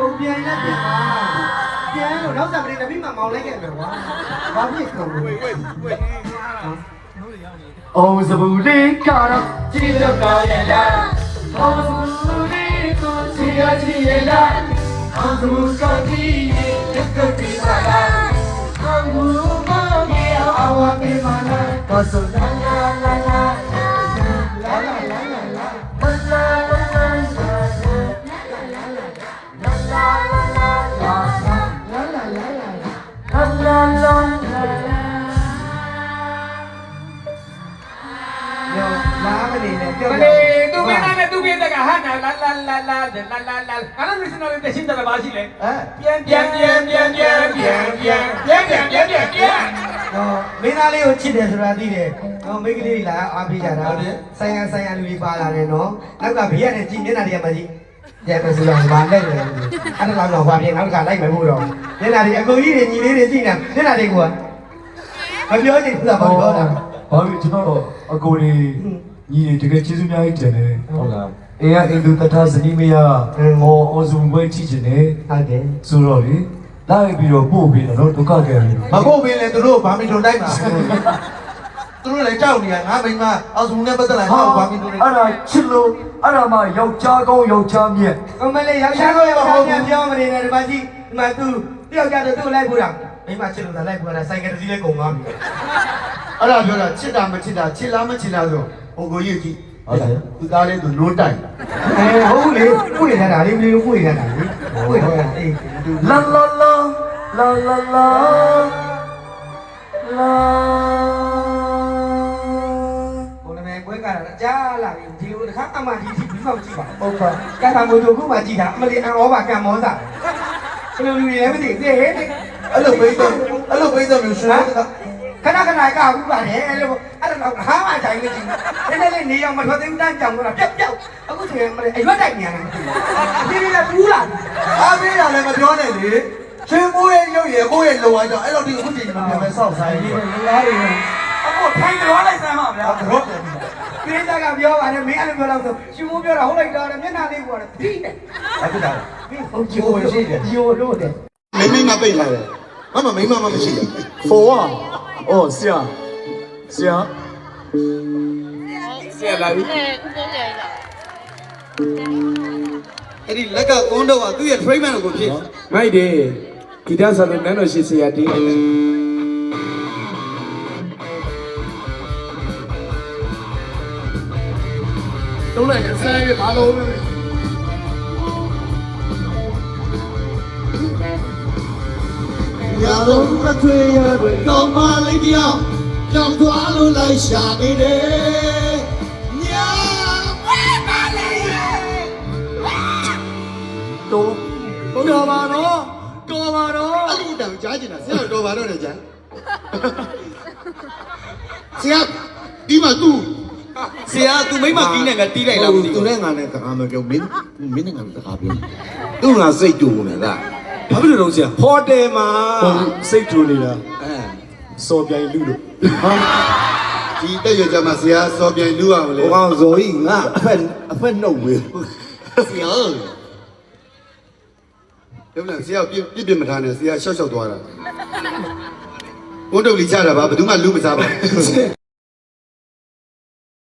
ပုံပြန်နေပြန်ပါပြန်လို့နောက်ဆက်မနေတပိမှမောင်းလိုက်ခဲ့မယ်ကွာဘာဖြစ်ကုန်လဲအောင်စပူလေးကတော့ကြည့်တော့ကောင်းရဲ့လားအောင်စပူလေးကိုချီရချီရဲ့လားအောင်စပူကတိရဲ့တက်ကတိပါလားအောင်စပူမကြီးအောင်ဝပေးမလားတော့ဆိုလာလာလာလာလာလာလာလာလာသူမင်းနဲ့သူမင်းတကဟာနာလာလာလာလာလာလာလာအဲ့လိုမျိုးစနေတဲ့ရှင်းတယ်ပါရှိလေပြန်ဟောမင်းသားလေးကိုချစ်တယ်ဆိုတာသိတယ်ဟောမိန်းကလေးလာအားပေးကြတာဆိုင်ရလူတွေပါလာတယ်နော်နောက်ကဘေးကနေကြည့်မျက်နှာတွေကမှကြည့်ကြဲမစလို့ဘာလိုက်တယ်အဲ့ဒါတော့ဘာဖြစ်နောက်ကလိုက်မယ်မို့တော့မျက်နှာတွေအကူကြီးတွေညီလေးတွေကြည့်နေမျက်နှာတွေကမပြောချင်ဘူးလားမပြောတာဘာလို့ကျွန်တော်အကိုကြီးညီတကယ်ကျေးဇူးများကြီးတင်တယ်ဟုတ်လားအေးအင်ဒူတထဇနီးမယားဟောအစုံပွဲကြည့်ချင်တယ်ဟုတ်တယ်ဆိုတော့လေလိုက်ပြီးတော့ပို့ပြီးတော့ဒုက္ခကဲပြီမပို့ပြီးလဲသူတို့ဘာမီတိုတိုက်မှာသူတို့လည်းကြောက်နေတာငါမိမအစုံနဲ့ပတ်သက်လာဟောဘာမီတိုတိုက်အဲ့ဒါချစ်လို့အဲ့ဒါမှယောက်ျားကောင်းယောက်ျားမြတ်အမလေးယောက်ျားကောင်းယောက်ျားမြတ်ပြောမနေနဲ့ဒီမှာကြည့်ဒီမှာသူတယောက်ကြတော့သူ့လိုက်ပူတာမိမချစ်လို့သာလိုက်ပူတာဆိုင်ကတစည်းလေးကုန်သွားပြီအဲ့ဒါပြောတာချစ်တာမချစ်တာချစ်လားမချစ်လားဆိုဟိုကိုကြီးကြည့်ဟုတ်တယ်သူသားလေးသူနိုးတိုင်ဟုတ်လေပူနေတာလေးမလေးပူနေတာလေပူနေတာအေးလာလာလာလာလာလာလာဘုံနေပွဲကတော့ကြားလာပြီဒီလိုတခါအမှဒီဒီပြီးမှမကြည့်ပါဟုတ်ပါကံမိုးတို့ခုမှကြည့်တာအမလေးအံဩပါကံမောစားဘယ်လိုလူတွေလဲမသိသေးဟဲ့အဲ့လိုပိတ်တော့မျိုးရှင်ခဏခဏကအခုပါတယ်အဲ့လိုအဲ့တော့ဟာမှကြိုင်နေကြည့်နည်းနည်းလေးနေအောင်မထွက်သေးဘူးတန်းကြောင်တော့ပြောက်အခုဆိုရင်မလေးအရွက်တိုက်နေရတယ်ဒီလိုလည်းဘူးလားအားပေးတာလည်းမပြောနဲ့လေချင်းမိုးရဲ့ရုပ်ရည်ကိုယ့်ရဲ့လုံအောင်ကြောင့်အဲ့လိုဒီအခုချိန်မှာပြန်ပဲစောက်ဆိုင်နေလားအခုထိုင်ကြောလိုက်စမ်းပါဗျာတော့တယ်ပြင်းသားကပြောပါတယ်မင်းအဲ့လိုပြောတော့ဆိုရှင်မိုးပြောတာဟုတ်လိုက်တာမျက်နှာလေးကတော့ပြီးတယ်ဟုတ်တယ်မင်းဟုတ်ချိုးရှိတယ်ချိုးလို့တယ်မိမပိတ်လာတယ်မိမမရှိတယ်ဟိုอ่ะ哦ဆရာလာပြီအဲ့ဒီလက်ကကွန်းတော့ကသူ့ရဲ့ trainment ကိုဖြစ်မိုက်တယ်ဂီတဆန်တဲ့နန်းတော်ရှိဆရာတင်းတယ်တုံးလိုက်ဆန်းရဘာလို့ရတော့ကထွေရပဲကောင်းမလေးတရားကြောက်သွားလို့လိုက်ရှာနေတယ်ညာဝဲပါလေတော်ပါတော့အဲ့ဒီတောင်ကြားကျင်တာဆရာတော်ပါတော့လည်းကြားဆရာဒီမှာသူဆရာသူမိမကင်းနဲ့ကတီးလိုက်လားသူနဲ့ငါနဲ့တကားမပြောမင်းနဲ့ငါနဲ့တကားပြောသူငါစိတ်တူနေတာဘာဖြစ်လို့လဲဆရာဟိုတယ်မှာစိတ်ထူနေတာစော်ပြိုင်လူလို့ဒီတက်ရကြမှာဆရာစော်ပြိုင်လူရမလဲဟိုကောင်ဇော်ကြီးငါအဖက်နှုတ်ပဲဆရာပြောမလားဆရာပြစ်မထားနဲ့ဆရာရှော့သွားတာဘုံတုတ်လေးချတာပါဘယ်သူမှလူမစားပါ